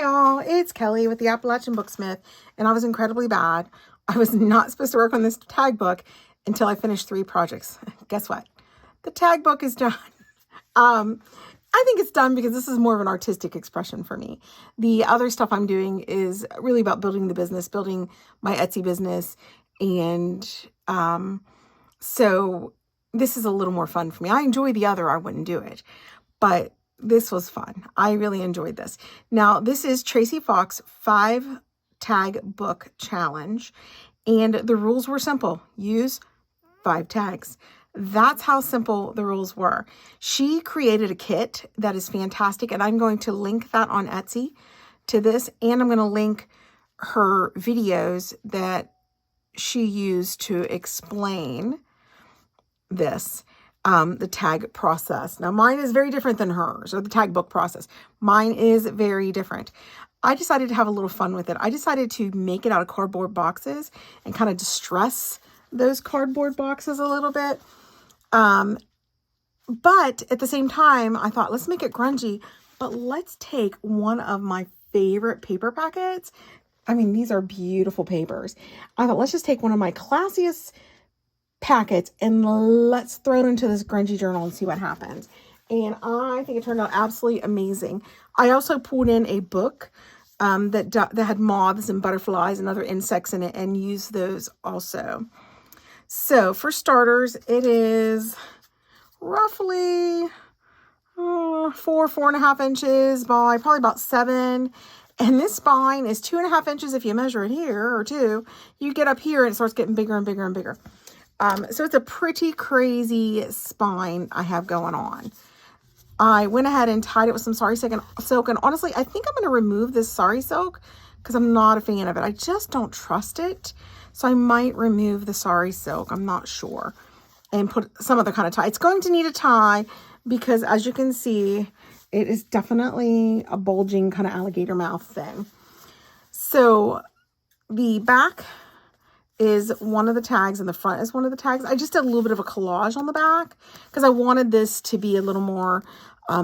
Hi all, it's Kelly with the Appalachian Booksmith, and I was incredibly bad. I was not supposed to work on this tag book until I finished 3 projects. Guess what? The tag book is done. I think it's done because this is more of an artistic expression for me. The other stuff I'm doing is really about building the business, building my Etsy business, and so this is a little more fun for me. I enjoy the other, I wouldn't do it, but this was fun. I really enjoyed this. Now, this is Tracie Fox 5 tag book challenge, and the rules were simple. Use 5 tags. That's how simple the rules were. She created a kit that is fantastic, and I'm going to link that on Etsy to this, and I'm going to link her videos that she used to explain this. The tag process. Now mine is very different than hers, or the tag book process. Mine is very different. I decided to have a little fun with it. I decided to make it out of cardboard boxes and kind of distress those cardboard boxes a little bit. But at the same time, I thought, let's make it grungy, but let's take one of my favorite paper packets. I mean, these are beautiful papers. I thought, let's just take one of my classiest packets and let's throw it into this grungy journal and see what happens. And I think it turned out absolutely amazing. I also pulled in a book that had moths and butterflies and other insects in it and used those also. So for starters, it is roughly 4.5 inches by probably about 7. And this spine is 2.5 inches if you measure it here, or 2. You get up here and it starts getting bigger and bigger and bigger. So it's a pretty crazy spine I have going on. I went ahead and tied it with some sari silk. And honestly, I think I'm going to remove this sari silk because I'm not a fan of it. I just don't trust it. So I might remove the sari silk. I'm not sure. And put some other kind of tie. It's going to need a tie because, as you can see, it is definitely a bulging kind of alligator mouth thing. So the back is one of the tags and the front is one of the tags. I just did a little bit of a collage on the back because I wanted this to be a little more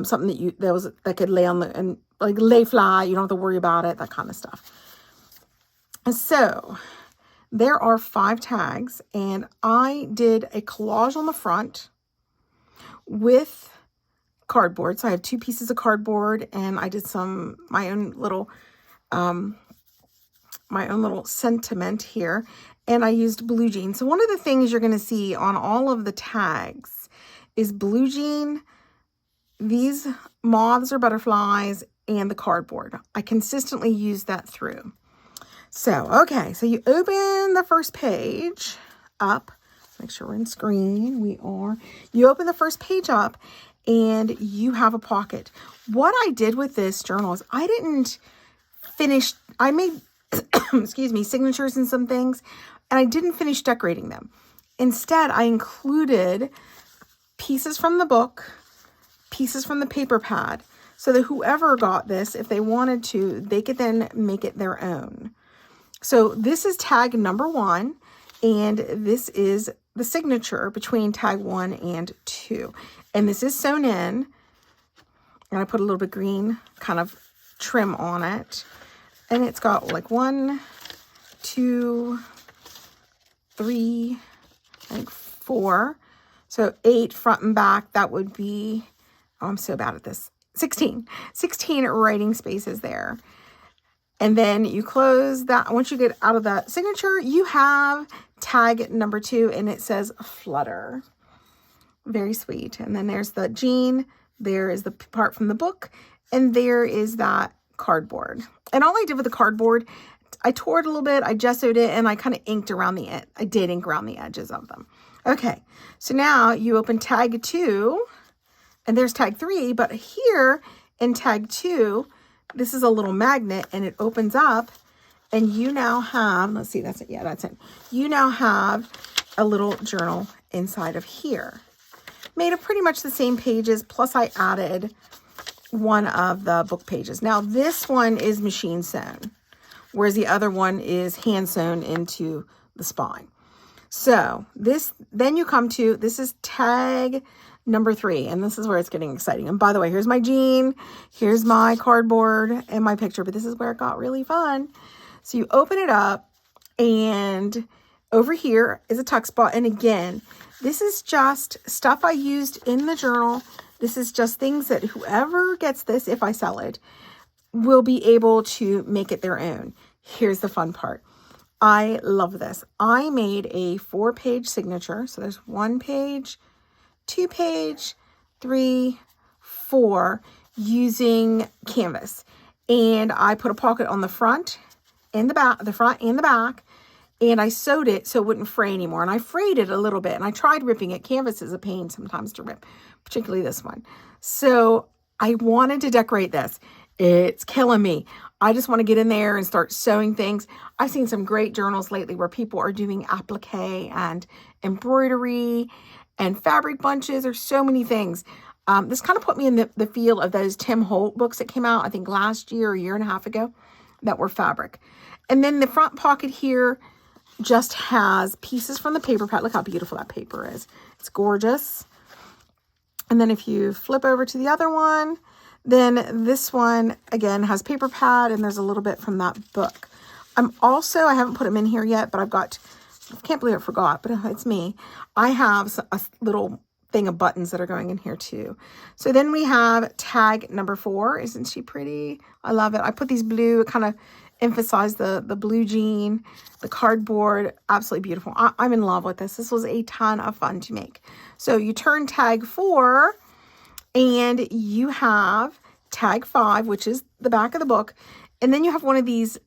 something that could lay on the, and like lay flat. You don't have to worry about it, that kind of stuff. And so there are 5 tags, and I did a collage on the front with cardboard. So I have 2 pieces of cardboard, and I did my own little sentiment here. And I used blue jean. So one of the things you're going to see on all of the tags is blue jean, these moths or butterflies, and the cardboard. I consistently use that through. So, okay. So you open the first page up. Make sure we're in screen. We are. You open the first page up and you have a pocket. What I did with this journal is I didn't finish. I made, excuse me, signatures and some things, and I didn't finish decorating them. Instead, I included pieces from the book, pieces from the paper pad, so that whoever got this, if they wanted to, they could then make it their own. So this is tag number 1, and this is the signature between tag 1 and 2. And this is sewn in, and I put a little bit of green kind of trim on it. And it's got like 1, 2, 3, I think 4. So 8 front and back. That would be, oh, I'm so bad at this. 16 writing spaces there. And then you close that. Once you get out of that signature, you have tag number 2, and it says Flutter. Very sweet. And then there's the jean. There is the part from the book. And there is that cardboard. And all I did with the cardboard, I tore it a little bit, I gessoed it, and I kind of inked around the edge. I did ink around the edges of them. Okay, so now you open tag 2, and there's tag 3, but here in tag 2, this is a little magnet, and it opens up, and you now have, let's see, that's it. Yeah, that's it. You now have a little journal inside of here. Made of pretty much the same pages, plus I added one of the book pages. Now this one is machine sewn, whereas the other one is hand sewn into the spine. So this, then you come to, this is tag number 3. And this is where it's getting exciting. And by the way, here's my jean. Here's my cardboard and my picture. But this is where it got really fun. So you open it up, and over here is a tuck spot. And again, this is just stuff I used in the journal. This is just things that whoever gets this, if I sell it, will be able to make it their own. Here's the fun part. I love this. I made a 4-page signature. So there's 1 page, 2 page, 3, 4 using canvas. And I put a pocket on the front and the back, the front and the back. And I sewed it so it wouldn't fray anymore. And I frayed it a little bit. And I tried ripping it. Canvas is a pain sometimes to rip, particularly this one. So I wanted to decorate this. It's killing me. I just want to get in there and start sewing things. I've seen some great journals lately where people are doing applique and embroidery and fabric bunches. There's so many things. This kind of put me in the feel of those Tim Holt books that came out, I think last year or a year and a half ago, that were fabric. And then the front pocket here just has pieces from the paper pad. Look how beautiful that paper is. It's gorgeous. And then if you flip over to the other one, then this one, again, has paper pad, and there's a little bit from that book. I haven't put them in here yet, but I can't believe I forgot, but it's me. I have a little thing of buttons that are going in here too. So then we have tag number 4. Isn't she pretty? I love it. I put these blue, kind of emphasize the blue jean, the cardboard. Absolutely beautiful. I'm in love with this. This was a ton of fun to make. So you turn tag 4, and you have tag 5, which is the back of the book. And then you have one of these,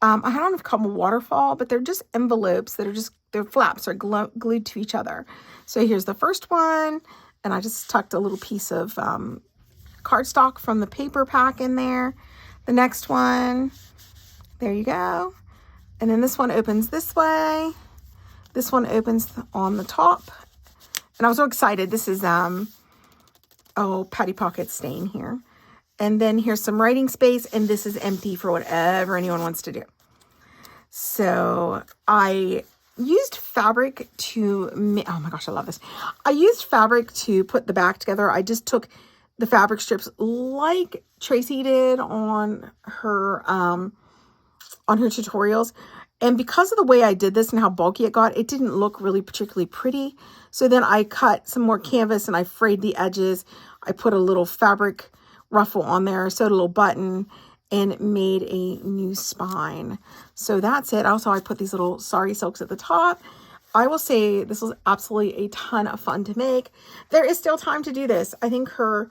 I don't know if I call them a waterfall, but they're just envelopes that are just, their flaps are glued to each other. So here's the first one. And I just tucked a little piece of cardstock from the paper pack in there. The next one, there you go. And then this one opens this way. This one opens on the top. And I was so excited. This is, Patty Pocket stain here. And then here's some writing space, and this is empty for whatever anyone wants to do. So I used fabric to, oh my gosh, I love this. I used fabric to put the back together. I just took the fabric strips like Tracie did on her tutorials. And because of the way I did this and how bulky it got, it didn't look really particularly pretty. So then I cut some more canvas and I frayed the edges. I put a little fabric ruffle on there, sewed a little button, and made a new spine. So that's it. Also, I put these little sari silks at the top. I will say this was absolutely a ton of fun to make. There is still time to do this. I think her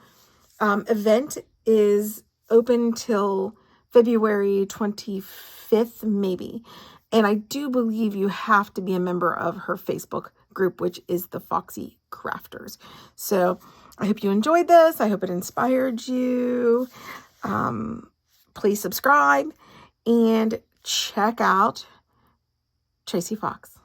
event is open till February 25th, maybe. And I do believe you have to be a member of her Facebook group, which is the Foxy Crafters. So I hope you enjoyed this. I hope it inspired you. Please subscribe and check out Tracie Fox.